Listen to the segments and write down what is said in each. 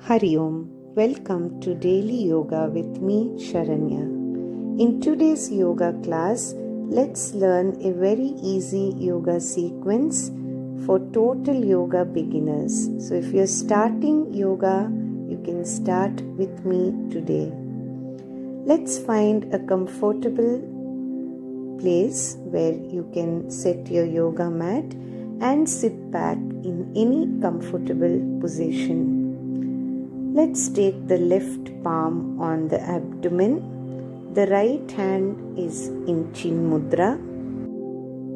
Hari Om. Welcome to Daily Yoga with me, Sharanya. In today's yoga class, let's learn a very easy yoga sequence for total yoga beginners. So if you're starting yoga, you can start with me today. Let's find a comfortable place where you can set your yoga mat and sit back in any comfortable position. Let's take the left palm on the abdomen. The right hand is in Chin Mudra.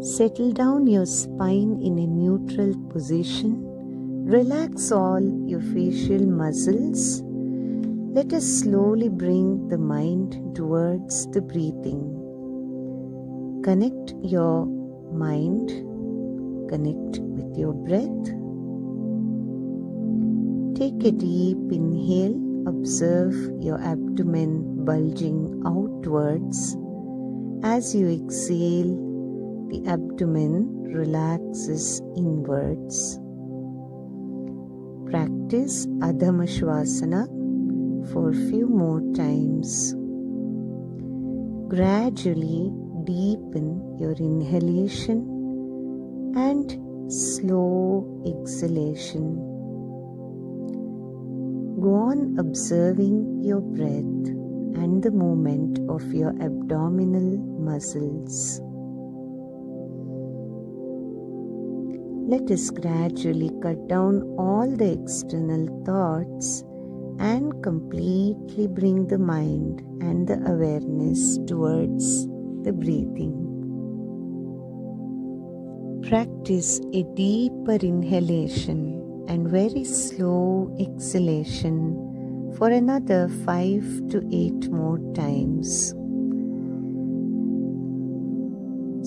Settle down your spine in a neutral position. Relax all your facial muscles. Let us slowly bring the mind towards the breathing. Connect your mind. Connect with your breath. Take a deep inhale. Observe your abdomen bulging outwards. As you exhale, the abdomen relaxes inwards. Practice Adha Shvasana for a few more times. Gradually deepen your inhalation and slow exhalation. Go on observing your breath and the movement of your abdominal muscles. Let us gradually cut down all the external thoughts and completely bring the mind and the awareness towards the breathing. Practice a deeper inhalation and very slow exhalation for another 5 to 8 more times.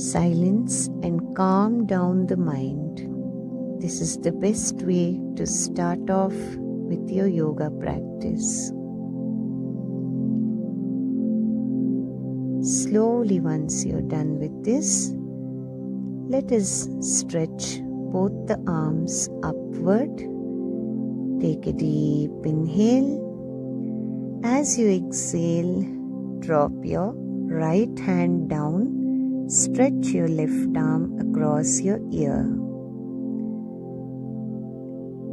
Silence and calm down the mind. This is the best way to start off with your yoga practice. Slowly, once you're done with this, let us stretch both the arms upward. Take a deep inhale. As you exhale, drop your right hand down. Stretch your left arm across your ear.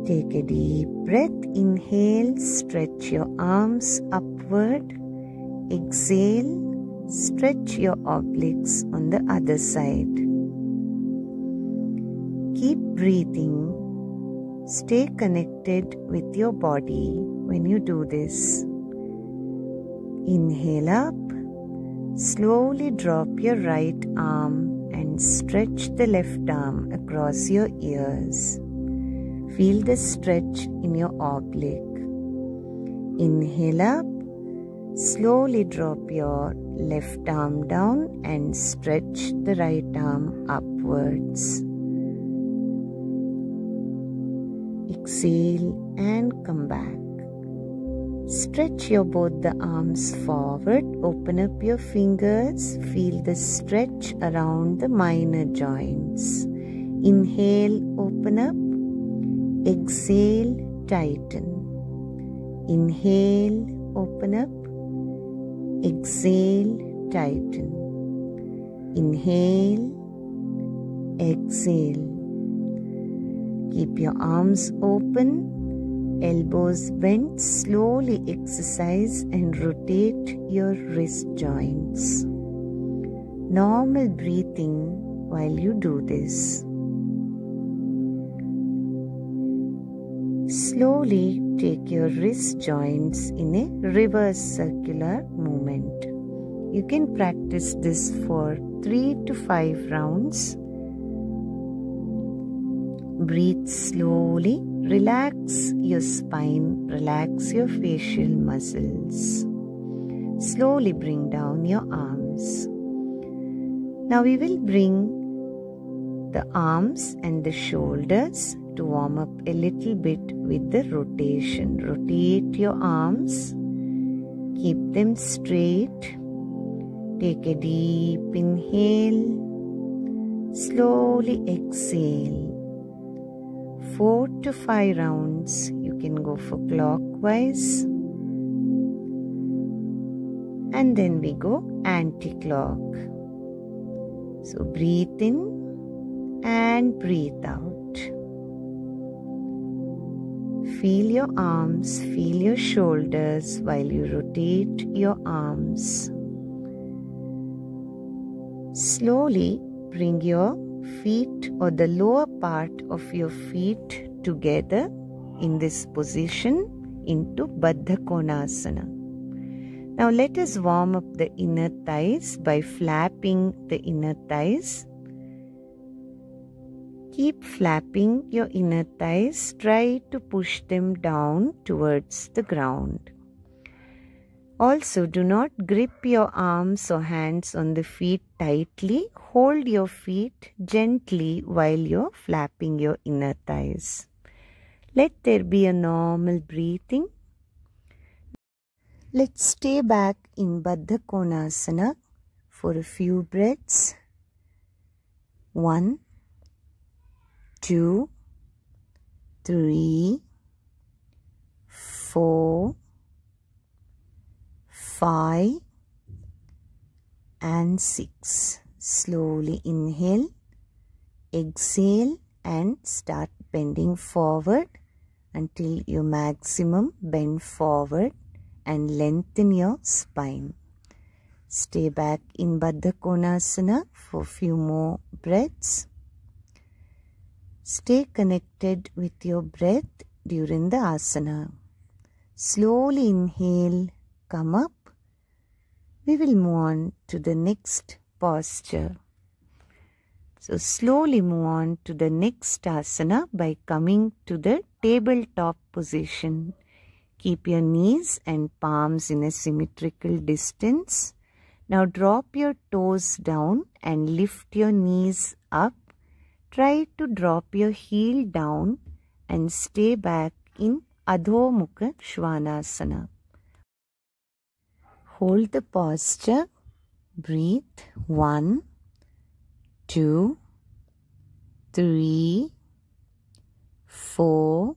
Take a deep breath. Inhale, stretch your arms upward. Exhale, stretch your obliques on the other side. Keep breathing. Stay connected with your body when you do this. Inhale up. Slowly drop your right arm and stretch the left arm across your ears. Feel the stretch in your oblique. Inhale up. Slowly drop your left arm down and stretch the right arm upwards. Exhale and come back. Stretch your both the arms forward. Open up your fingers. Feel the stretch around the minor joints. Inhale, open up. Exhale, tighten. Inhale, open up. Exhale, tighten. Inhale, exhale. Keep your arms open, elbows bent. Slowly exercise and rotate your wrist joints. Normal breathing while you do this. Slowly take your wrist joints in a reverse circular movement. You can practice this for 3 to 5 rounds. Breathe slowly. Relax your spine. Relax your facial muscles. Slowly bring down your arms. Now we will bring the arms and the shoulders to warm up a little bit with the rotation. Rotate your arms. Keep them straight. Take a deep inhale. Slowly exhale. 4 to 5 rounds. You can go for clock clockwise. And then we go anti-clock. So breathe in and breathe out. Feel your arms, feel your shoulders while you rotate your arms. Slowly bring your feet or the lower part of your feet together in this position into Baddha Konasana. Now let us warm up the inner thighs by flapping the inner thighs. Keep flapping your inner thighs. Try to push them down towards the ground. Also, do not grip your arms or hands on the feet tightly. Hold your feet gently while you're flapping your inner thighs. Let there be a normal breathing. Let's stay back in Baddha Konasana for a few breaths. 1, 2, 3, 4, 5 and 6. Slowly inhale, exhale and start bending forward until you maximum bend forward and lengthen your spine. Stay back in Baddha Konasana for a few more breaths. Stay connected with your breath during the asana. Slowly inhale, come up. We will move on to the next posture. So slowly move on to the next asana by coming to the tabletop position. Keep your knees and palms in a symmetrical distance. Now drop your toes down and lift your knees up. Try to drop your heel down and stay back in Adho Mukha Svanasana. Hold the posture. Breathe. 1, 2, 3, 4,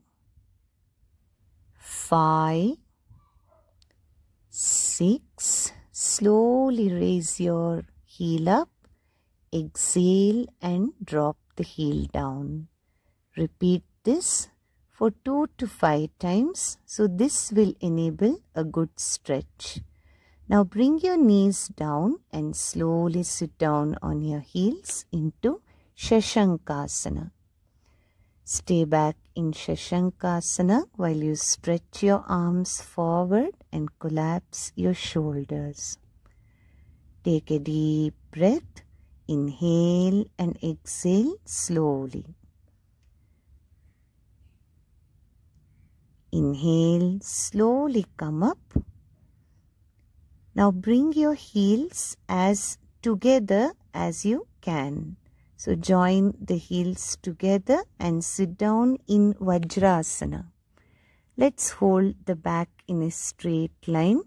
5, 6. Slowly raise your heel up. Exhale and drop the heel down. Repeat this for 2 to 5 times. So this will enable a good stretch. Now bring your knees down and slowly sit down on your heels into Shashankasana. Stay back in Shashankasana while you stretch your arms forward and collapse your shoulders. Take a deep breath. Inhale and exhale slowly. Inhale, slowly come up. Now bring your heels as together as you can. So join the heels together and sit down in Vajrasana. Let's hold the back in a straight line.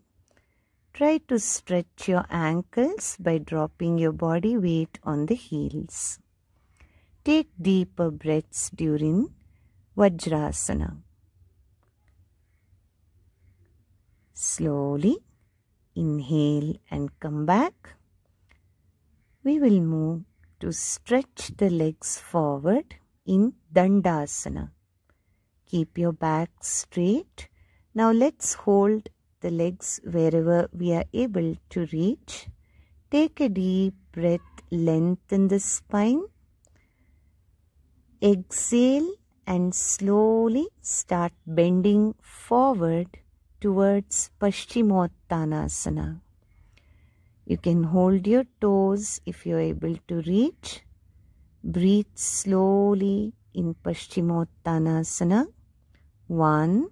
Try to stretch your ankles by dropping your body weight on the heels. Take deeper breaths during Vajrasana. Slowly inhale and come back. We will move to stretch the legs forward in Dandasana. Keep your back straight. Now let's hold the legs wherever we are able to reach. Take a deep breath, lengthen the spine. Exhale and slowly start bending forward towards Paschimottanasana. You can hold your toes if you are able to reach. Breathe slowly in Paschimottanasana. 1,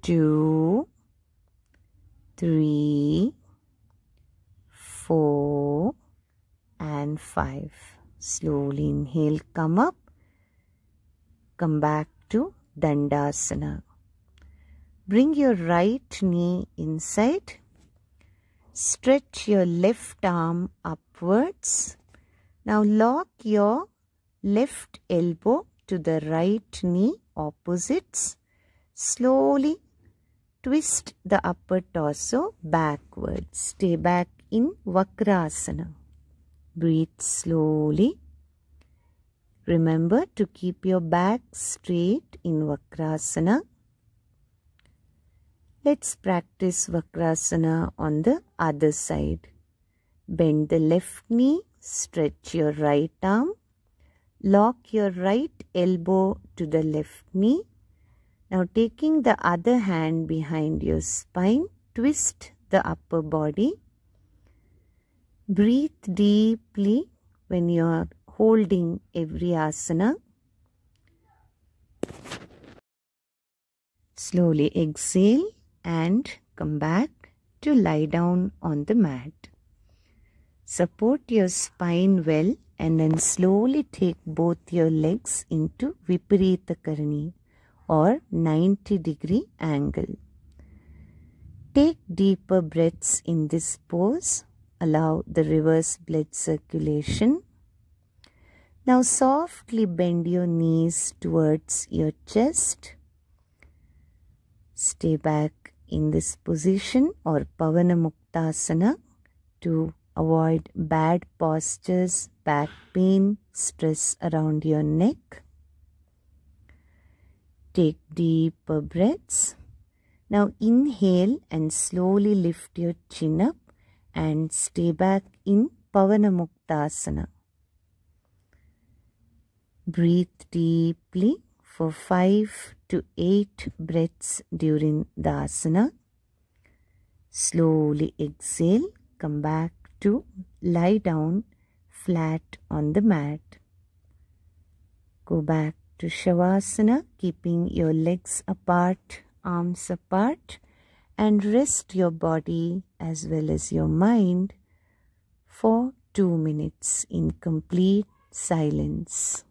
2, 3, 4 and 5. Slowly inhale, come up. Come back to Dandasana. Bring your right knee inside. Stretch your left arm upwards. Now lock your left elbow to the right knee opposites. Slowly twist the upper torso backwards. Stay back in Vakrasana. Breathe slowly. Remember to keep your back straight in Vakrasana. Let's practice Vakrasana on the other side. Bend the left knee, stretch your right arm, lock your right elbow to the left knee. Now taking the other hand behind your spine, twist the upper body. Breathe deeply when you are holding every asana. Slowly exhale and come back to lie down on the mat. Support your spine well and then slowly take both your legs into Viparita Karani or 90-degree angle. Take deeper breaths in this pose. Allow the reverse blood circulation. Now softly bend your knees towards your chest. Stay back in this position or Pavanamuktasana to avoid bad postures, back pain, stress around your neck. Take deeper breaths. Now inhale and slowly lift your chin up and stay back in Pavanamuktasana. Breathe deeply for 5 to 8 breaths during the asana. Slowly exhale, come back to lie down flat on the mat. Go back to Shavasana, keeping your legs apart, arms apart, and rest your body as well as your mind for 2 minutes in complete silence.